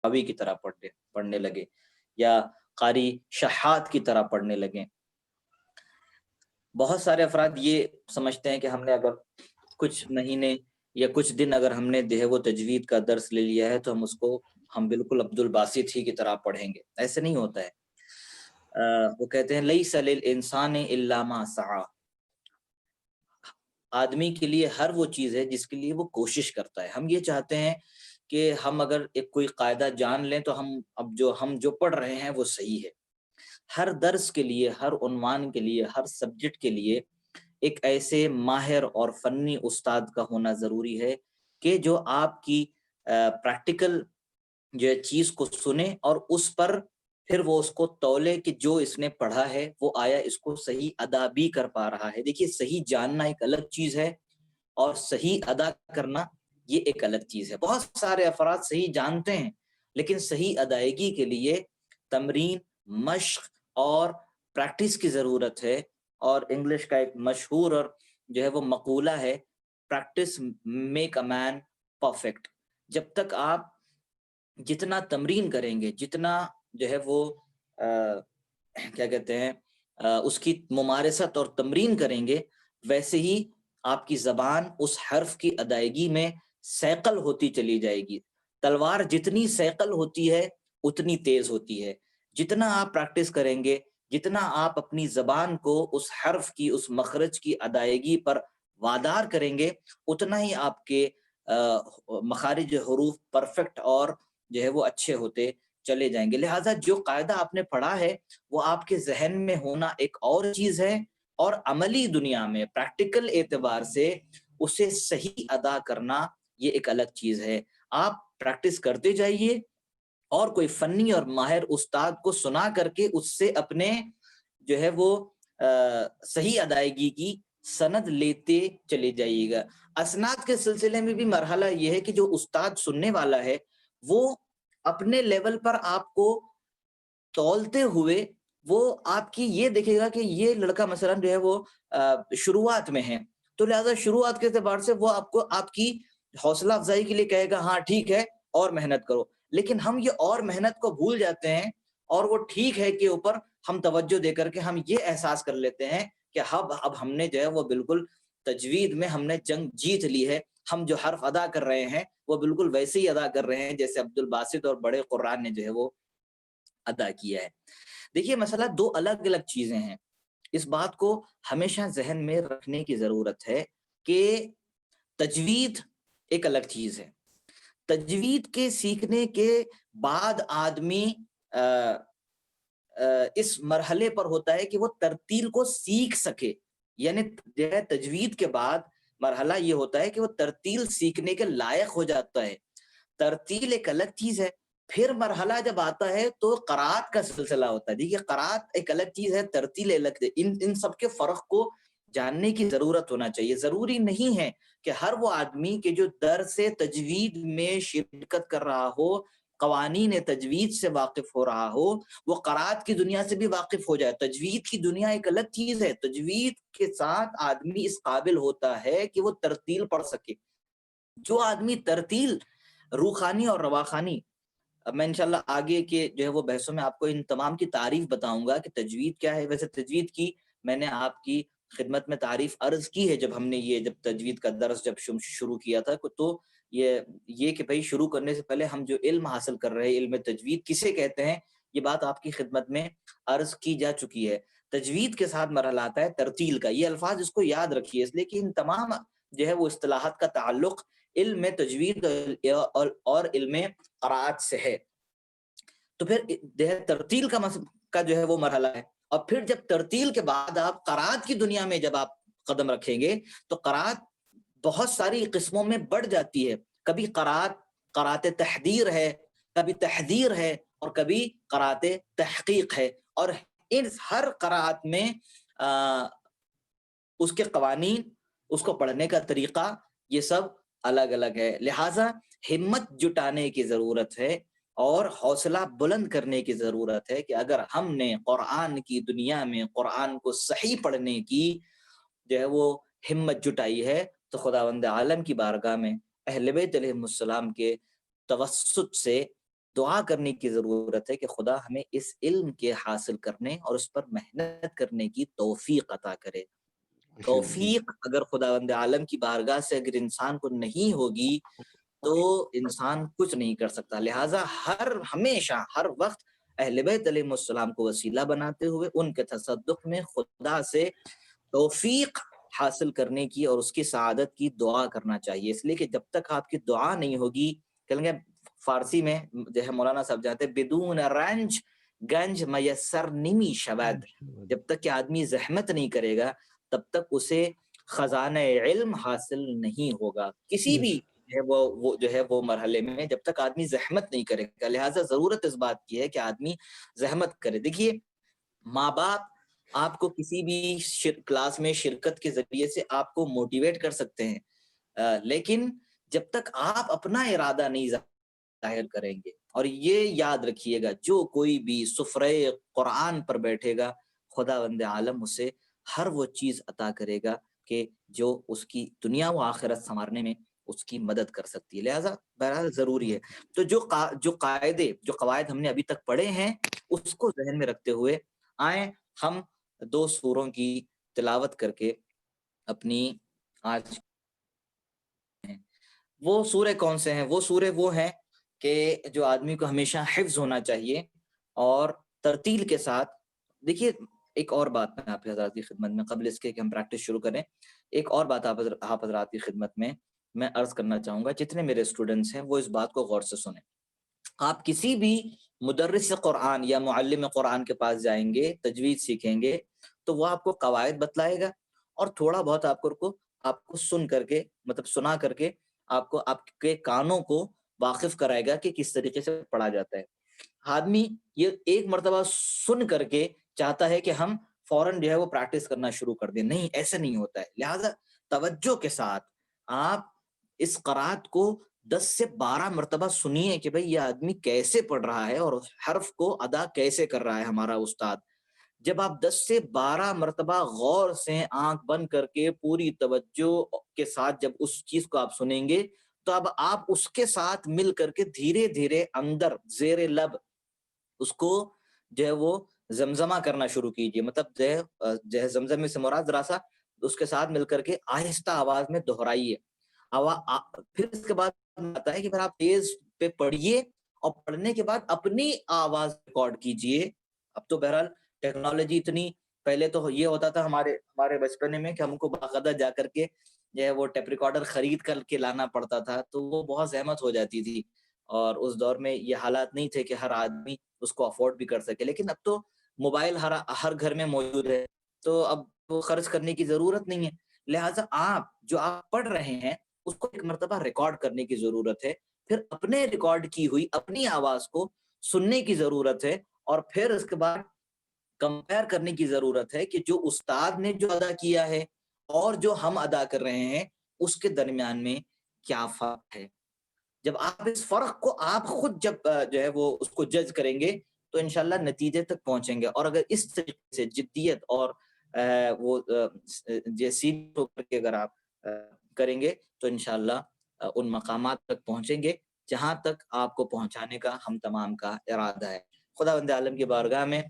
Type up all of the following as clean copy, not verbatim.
راوی کی طرح پڑھنے لگے یا قاری شحات کی طرح پڑھنے لگیں۔ بہت سارے افراد یہ سمجھتے ہیں کہ ہم نے اگر کچھ مہینے یا کچھ دن اگر ہم نے جو ہے وہ تجوید کا درس لے لیا ہے تو ہم بالکل عبد الباسط ہی کی طرح پڑھیں گے۔ ایسے نہیں ہوتا ہے۔ وہ کہتے ہیں لیس للانسان الا ما سعی، آدمی کے لیے ہر وہ چیز ہے جس کے لیے وہ کوشش کرتا ہے۔ ہم یہ چاہتے ہیں کہ ہم اگر ایک کوئی قاعدہ جان لیں تو ہم جو پڑھ رہے ہیں وہ صحیح ہے۔ ہر درس کے لیے، ہر عنوان کے لیے، ہر سبجیکٹ کے لیے ایک ایسے ماہر اور فنی استاد کا ہونا ضروری ہے کہ جو آپ کی پریکٹیکل جو ہے چیز کو سنے اور اس پر پھر وہ اس کو تولے کہ جو اس نے پڑھا ہے وہ آیا اس کو صحیح ادا بھی کر پا رہا ہے۔ دیکھیے صحیح جاننا ایک الگ چیز ہے اور صحیح ادا کرنا یہ ایک الگ چیز ہے۔ بہت سارے افراد صحیح جانتے ہیں لیکن صحیح ادائیگی کے لیے تمرین، مشق اور پریکٹس کی ضرورت ہے۔ اور انگلش کا ایک مشہور اور جو ہے وہ مقولہ ہے، practice make a man perfect. جب تک آپ جتنا تمرین کریں گے، جتنا جو ہے وہ کیا کہتے ہیں اس کی ممارست اور تمرین کریں گے، ویسے ہی آپ کی زبان اس حرف کی ادائیگی میں سیقل ہوتی چلی جائے گی۔ تلوار جتنی سیقل ہوتی ہے اتنی تیز ہوتی ہے۔ جتنا آپ پریکٹس کریں گے، جتنا آپ اپنی زبان کو اس حرف کی، اس مخرج کی ادائیگی پر وادار کریں گے، اتنا ہی آپ کے مخارج حروف پرفیکٹ اور جو ہے وہ اچھے ہوتے چلے جائیں گے۔ لہٰذا جو قاعدہ آپ نے پڑھا ہے وہ آپ کے ذہن میں ہونا ایک اور چیز ہے، اور عملی دنیا میں پریکٹیکل اعتبار سے اسے صحیح ادا کرنا یہ ایک الگ چیز ہے۔ آپ پریکٹس کرتے جائیے اور کوئی فنی اور ماہر استاد کو سنا کر کے اس سے اپنے جو ہے وہ صحیح ادائیگی کی سند لیتے چلے جائیے گا۔ اسناد کے سلسلے میں بھی مرحلہ یہ ہے کہ جو استاد سننے والا ہے وہ اپنے لیول پر آپ کو تولتے ہوئے وہ آپ کی یہ دیکھے گا کہ یہ لڑکا مثلا جو ہے وہ شروعات میں ہے، تو لہٰذا شروعات کے اعتبار سے وہ آپ کو آپ کی حوصلہ افزائی کے لیے کہے گا ہاں ٹھیک ہے اور محنت کرو۔ لیکن ہم یہ اور محنت کو بھول جاتے ہیں اور وہ ٹھیک ہے کے اوپر ہم توجہ دے کر کے ہم یہ احساس کر لیتے ہیں کہ اب ہم نے جو ہے وہ بالکل تجوید میں ہم نے جنگ جیت لی ہے، ہم جو حرف ادا کر رہے ہیں وہ بالکل ویسے ہی ادا کر رہے ہیں جیسے عبد الباسط اور بڑے قرآن نے جو ہے وہ ادا کیا ہے۔ دیکھیے مسئلہ دو الگ الگ چیزیں ہیں، اس بات کو ہمیشہ ذہن میں رکھنے کی ضرورت ہے کہ تجوید ایک الگ چیز ہے۔ تجوید کے سیکھنے کے بعد آدمی اس مرحلے پر ہوتا ہے کہ وہ ترتیل کو سیکھ سکے، یعنی تجوید کے بعد مرحلہ یہ ہوتا ہے کہ وہ ترتیل سیکھنے کے لائق ہو جاتا ہے۔ ترتیل ایک الگ چیز ہے، پھر مرحلہ جب آتا ہے تو قرات کا سلسلہ ہوتا ہے۔ دیکھیے قرات ایک الگ چیز ہے، ترتیل الگ ہے۔ ان سب کے فرق کو جاننے کی ضرورت ہونا چاہیے۔ ضروری نہیں ہے کہ ہر وہ آدمی کہ جو درس تجوید میں شرکت کر رہا ہو، قوانین تجوید سے واقف ہو رہا ہو، وہ قرات کی دنیا سے بھی واقف ہو جائے۔ تجوید کی دنیا ایک الگ چیز ہے۔ تجوید کے ساتھ آدمی اس قابل ہوتا ہے کہ وہ ترتیل پڑھ سکے۔ جو آدمی ترتیل روخانی اور رواخانی، اب میں انشاءاللہ آگے کے جو ہے وہ بحثوں میں آپ کو ان تمام کی تعریف بتاؤں گا کہ تجوید کیا ہے۔ ویسے تجوید کی میں نے آپ کی خدمت میں تعریف عرض کی ہے جب ہم نے جب تجوید کا درس جب شروع کیا تھا، تو یہ کہ بھئی شروع کرنے سے پہلے ہم جو علم حاصل کر رہے ہیں، علم تجوید کسے کہتے ہیں، یہ بات آپ کی خدمت میں عرض کی جا چکی ہے۔ تجوید کے ساتھ مرحلہ آتا ہے ترتیل کا۔ یہ الفاظ اس کو یاد رکھیے، اس لیے کہ ان تمام جو ہے وہ اصطلاحات کا تعلق علم تجوید اور علم قرات سے ہے۔ تو پھر ترتیل کا جو ہے وہ مرحلہ ہے، اور پھر جب ترتیل کے بعد آپ قرات کی دنیا میں جب آپ قدم رکھیں گے تو قرات بہت ساری قسموں میں بڑھ جاتی ہے۔ کبھی قرات تحدیر ہے، کبھی تحدیر ہے، اور کبھی قرات تحقیق ہے، اور ان ہر قرات میں اس کے قوانین، اس کو پڑھنے کا طریقہ، یہ سب الگ الگ ہے۔ لہٰذا ہمت جٹانے کی ضرورت ہے اور حوصلہ بلند کرنے کی ضرورت ہے کہ اگر ہم نے قرآن کی دنیا میں قرآن کو صحیح پڑھنے کی جو ہے وہ ہمت جٹائی ہے تو خداوند عالم کی بارگاہ میں اہل بیت علیہم السلام کے توسط سے دعا کرنے کی ضرورت ہے کہ خدا ہمیں اس علم کے حاصل کرنے اور اس پر محنت کرنے کی توفیق عطا کرے. ماشاء اللہ جی. توفیق اگر خداوند عالم کی بارگاہ سے اگر انسان کو نہیں ہوگی تو انسان کچھ نہیں کر سکتا. لہٰذا ہمیشہ ہر وقت اہل بیت علیہ السلام کو وسیلہ بناتے ہوئے ان کے تصدق میں خدا سے توفیق حاصل کرنے کی اور اس کی سعادت کی دعا کرنا چاہیے. اس لیے کہ جب تک آپ کی دعا نہیں ہوگی، کہیں گے فارسی میں جو ہے مولانا صاحب جانتے ہیں، بدون رنج گنج میسر نمی شود. جب تک کہ آدمی زحمت نہیں کرے گا تب تک اسے خزانہ علم حاصل نہیں ہوگا کسی بے بھی شک. جو ہے وہ جو ہے وہ مرحلے میں، جب تک آدمی زحمت نہیں کرے گا. لہٰذا ضرورت اس بات کی ہے کہ آدمی زحمت کرے. دیکھیے ماں باپ آپ کو کسی بھی کلاس میں شرکت کے ذریعے سے آپ کو موٹیویٹ کر سکتے ہیں، لیکن جب تک آپ اپنا ارادہ نہیں ظاہر کریں گے. اور یہ یاد رکھیے گا، جو کوئی بھی سفرے قرآن پر بیٹھے گا خداوند عالم اسے ہر وہ چیز عطا کرے گا کہ جو اس کی دنیا و آخرت سنوارنے میں اس کی مدد کر سکتی ہے. لہٰذا بہرحال ضروری ہے. تو جو قواعد ہم نے ابھی تک پڑھے ہیں اس کو ذہن میں رکھتے ہوئے آئیں ہم 2 سوروں کی تلاوت کر کے اپنی آج وہ سورے کون سے ہیں؟ وہ سورے وہ ہیں کہ جو آدمی کو ہمیشہ حفظ ہونا چاہیے اور ترتیل کے ساتھ. دیکھیے ایک اور بات میں آپ حضرات کی خدمت میں قبل اس کے کہ ہم پریکٹس شروع کریں، ایک اور بات آپ حضرات کی خدمت میں عرض کرنا چاہوں گا. جتنے میرے اسٹوڈنٹس ہیں وہ اس بات کو غور سے سنیں. آپ کسی بھی مدرس قرآن یا معلم قرآن کے پاس جائیں گے، تجوید سیکھیں گے تو وہ آپ کو قواعد بتلائے گا اور تھوڑا بہت آپ کو سن کر کے مطلب سنا کر کے آپ کو آپ کے کانوں کو واقف کرائے گا کہ کس طریقے سے پڑھا جاتا ہے. آدمی یہ ایک مرتبہ سن کر کے چاہتا ہے کہ ہم فوراً جو ہے وہ پریکٹس کرنا شروع کر دیں. نہیں، ایسے نہیں ہوتا ہے. لہٰذا توجہ کے ساتھ آپ اس قرات کو 10 سے 12 مرتبہ سنیے کہ بھئی یہ آدمی کیسے پڑھ رہا ہے اور حرف کو ادا کیسے کر رہا ہے ہمارا استاد. جب آپ 10 سے 12 مرتبہ غور سے آنکھ بند کر کے پوری توجہ کے ساتھ جب اس چیز کو آپ سنیں گے تو اب آپ اس کے ساتھ مل کر کے دھیرے دھیرے اندر زیر لب اس کو جو ہے وہ زمزمہ کرنا شروع کیجیے. مطلب جو ہے زمزم سے مراد ذرا سا اس کے ساتھ مل کر کے آہستہ آواز میں دہرائیے. پھر اس کے بعد آتا ہے کہ پھر آپ تیز پہ پڑھیے اور پڑھنے کے بعد اپنی آواز ریکارڈ کیجیے. اب تو بہرحال ٹیکنالوجی اتنی، پہلے تو یہ ہوتا تھا ہمارے بچپنے میں کہ ہم کو باقاعدہ جا کر کے جو ہے وہ ٹیپ ریکارڈر خرید کر کے لانا پڑتا تھا تو وہ بہت زحمت ہو جاتی تھی اور اس دور میں یہ حالات نہیں تھے کہ ہر آدمی اس کو افورڈ بھی کر سکے. لیکن اب تو موبائل ہر گھر میں موجود ہے تو اب وہ خرچ کرنے کی ضرورت نہیں ہے. لہٰذا آپ پڑھ رہے ہیں اس کو ایک مرتبہ ریکارڈ کرنے کی ضرورت ہے، پھر اپنے ریکارڈ کی ہوئی اپنی آواز کو سننے کی ضرورت ہے اور پھر اس کے بعد کمپیئر کرنے کی ضرورت ہے کہ جو استاد نے جو ادا کیا ہے اور جو ہم ادا کر رہے ہیں اس کے درمیان میں کیا فرق ہے. جب آپ اس فرق کو آپ خود جب جو ہے وہ اس کو جج کریں گے تو انشاءاللہ نتیجے تک پہنچیں گے. اور اگر اس طریقے سے جدیت اور وہ جیسی ہو کر کے اگر آپ کریں گے تو انشاءاللہ ان مقامات تک پہنچیں گے جہاں تک آپ کو پہنچانے کا ہم تمام کا ارادہ ہے. خداوند عالم کی بارگاہ میں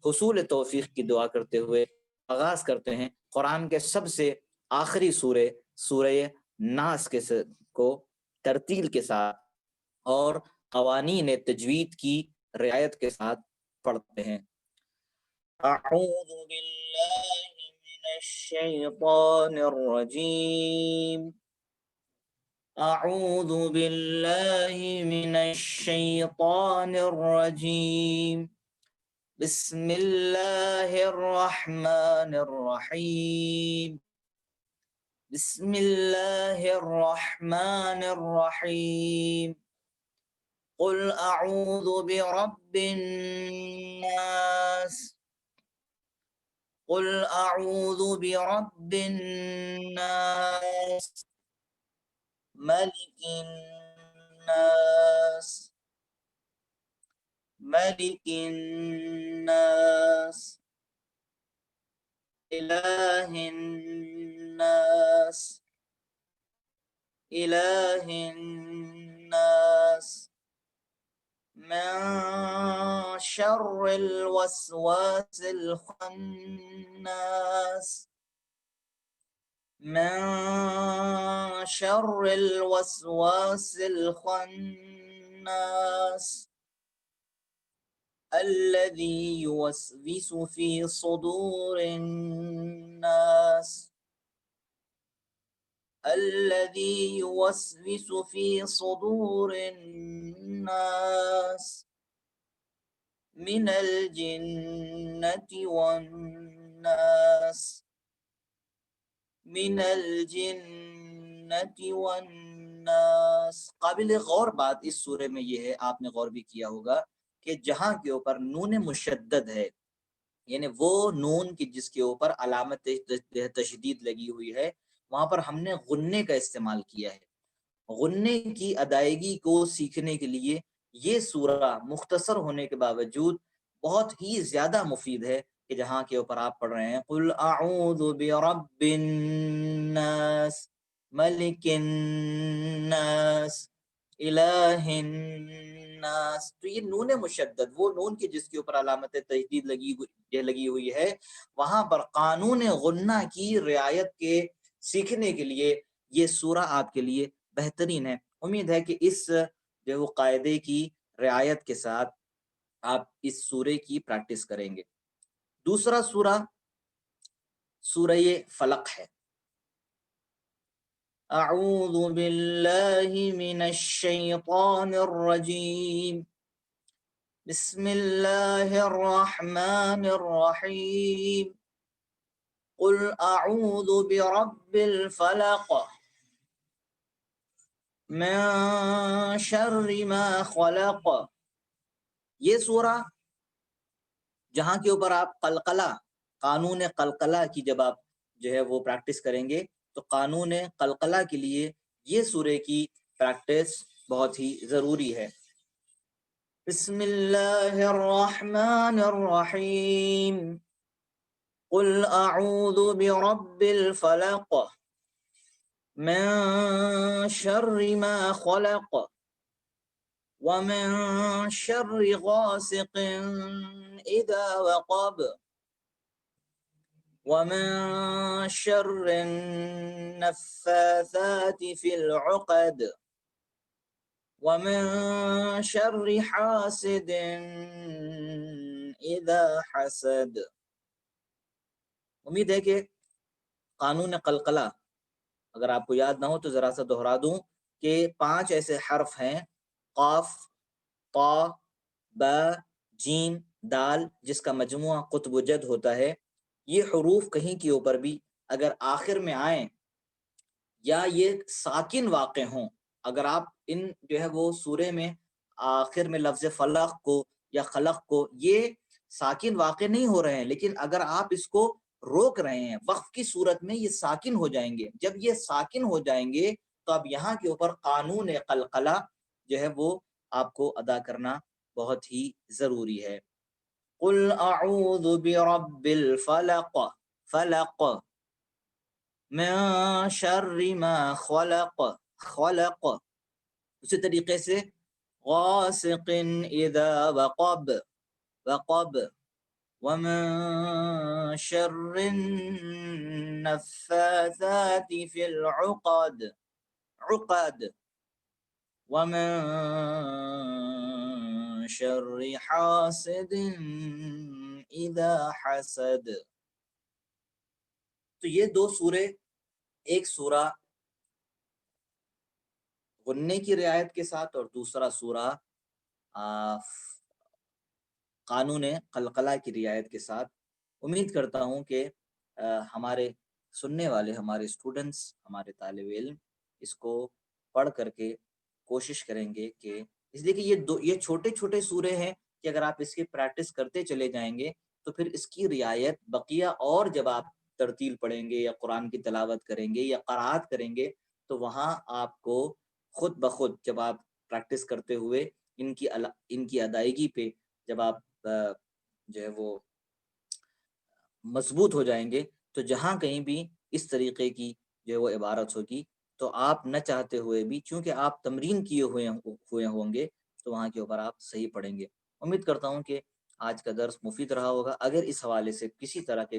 حصول توفیق کی دعا کرتے ہوئے آغاز کرتے ہیں قرآن کے سب سے آخری سورہ ناس کو ترتیل کے ساتھ اور قوانین تجوید کی رعایت کے ساتھ پڑھتے ہیں. اعوذ باللہ من الشیطان الرجیم. اعوذ باللہ من الشیطان الرجیم. بسم اللہ الرحمن الرحیم. بسم اللہ الرحمن الرحیم. قل اعوذ برب الناس. قل اعوذ برب الناس. ملك الناس. ملك الناس. إله الناس. إله الناس. من شر الوسواس الخناس من شر الوسواس الخناس الذي يوسوس في صدور الناس الذي يوسوس في صدور الناس من الجنة والناس من الجنة والناس. قابل غور بات اس سورے میں یہ ہے، آپ نے غور بھی کیا ہوگا کہ جہاں کے اوپر نون مشدد ہے، یعنی وہ نون کی جس کے اوپر علامت تشدید لگی ہوئی ہے، وہاں پر ہم نے غنّے کا استعمال کیا ہے. غنّے کی ادائیگی کو سیکھنے کے لیے یہ سورہ مختصر ہونے کے باوجود بہت ہی زیادہ مفید ہے کہ جہاں کے اوپر آپ پڑھ رہے ہیں قل اعوذ برب الناس ملک الناس الہ الناس، تو یہ نون مشدد، وہ نون کی جس کے اوپر علامت تشدید لگی ہوئی ہے، وہاں پر قانون غنہ کی رعایت کے سیکھنے کے لیے یہ سورہ آپ کے لیے بہترین ہے. امید ہے کہ اس جو وہ قاعدے کی رعایت کے ساتھ آپ اس سورے کی پریکٹس کریں گے. دوسرا سورہ سورہ فلق ہے. اعوذ باللہ من الشیطان الرجیم بسم اللہ الرحمن الرحیم قل اعوذ برب الفلق من شر ما خلق. یہ سورہ جہاں کے اوپر آپ قلقلہ، قانون قلقلہ کی جب آپ جو ہے وہ پریکٹس کریں گے تو قانون قلقلہ کے لیے یہ سورے کی پریکٹس بہت ہی ضروری ہے. بسم اللہ الرحمن الرحیم قل اعوذ برب الفلق من شر ما خلق ومن شر غاسق اذا وقب ومن شر النفاثات في العقد ومن شر حاسد اذا حسد. امید ہے کہ قانون قلقلہ اگر آپ کو یاد نہ ہو تو ذرا سا دہرا دوں کہ 5 ایسے حرف ہیں، قاف، طا، با، جیم، دال، جس کا مجموعہ قطب و جد ہوتا ہے. یہ حروف کہیں کے اوپر بھی اگر آخر میں آئیں یا یہ ساکن واقع ہوں، اگر آپ ان جو ہے وہ سورے میں آخر میں لفظ فلق کو یا خلق کو یہ ساکن واقع نہیں ہو رہے ہیں، لیکن اگر آپ اس کو روک رہے ہیں وقف کی صورت میں یہ ساکن ہو جائیں گے. جب یہ ساکن ہو جائیں گے تو اب یہاں کے اوپر قانون قلقلہ جو ہے وہ آپ کو ادا کرنا بہت ہی ضروری ہے. قل اعوذ برب الفلق فلق من شر ما خلق خلق. اسی طریقے سے غاسق اذا وقب وقب ومن شر النفاثات في العقد عقد ومن شر حاسد اذا حسد. تو یہ 2 سورے، ایک سورہ غنّے کی رعایت کے ساتھ اور دوسرا سورہ قانون قلقلہ کی رعایت کے ساتھ. امید کرتا ہوں کہ ہمارے سننے والے، ہمارے اسٹوڈنٹس، ہمارے طالب علم اس کو پڑھ کر کے کوشش کریں گے کہ اس لیے کہ یہ چھوٹے چھوٹے سورے ہیں کہ اگر آپ اس کی پریکٹس کرتے چلے جائیں گے تو پھر اس کی رعایت بقیہ اور جب آپ ترتیل پڑھیں گے یا قرآن کی تلاوت کریں گے یا قرات کریں گے تو وہاں آپ کو خود بخود جب آپ پریکٹس کرتے ہوئے ان کی ادائیگی پہ جب آپ جو ہے وہ مضبوط ہو جائیں گے تو جہاں کہیں بھی اس طریقے کی جو ہے وہ عبارت ہوگی تو آپ نہ چاہتے ہوئے بھی، چونکہ آپ تمرین کیے ہوئے ہوں گے، تو وہاں کے اوپر آپ صحیح پڑھیں گے۔ امید کرتا ہوں کہ آج کا درس مفید رہا ہوگا۔ اگر اس حوالے سے کسی طرح کے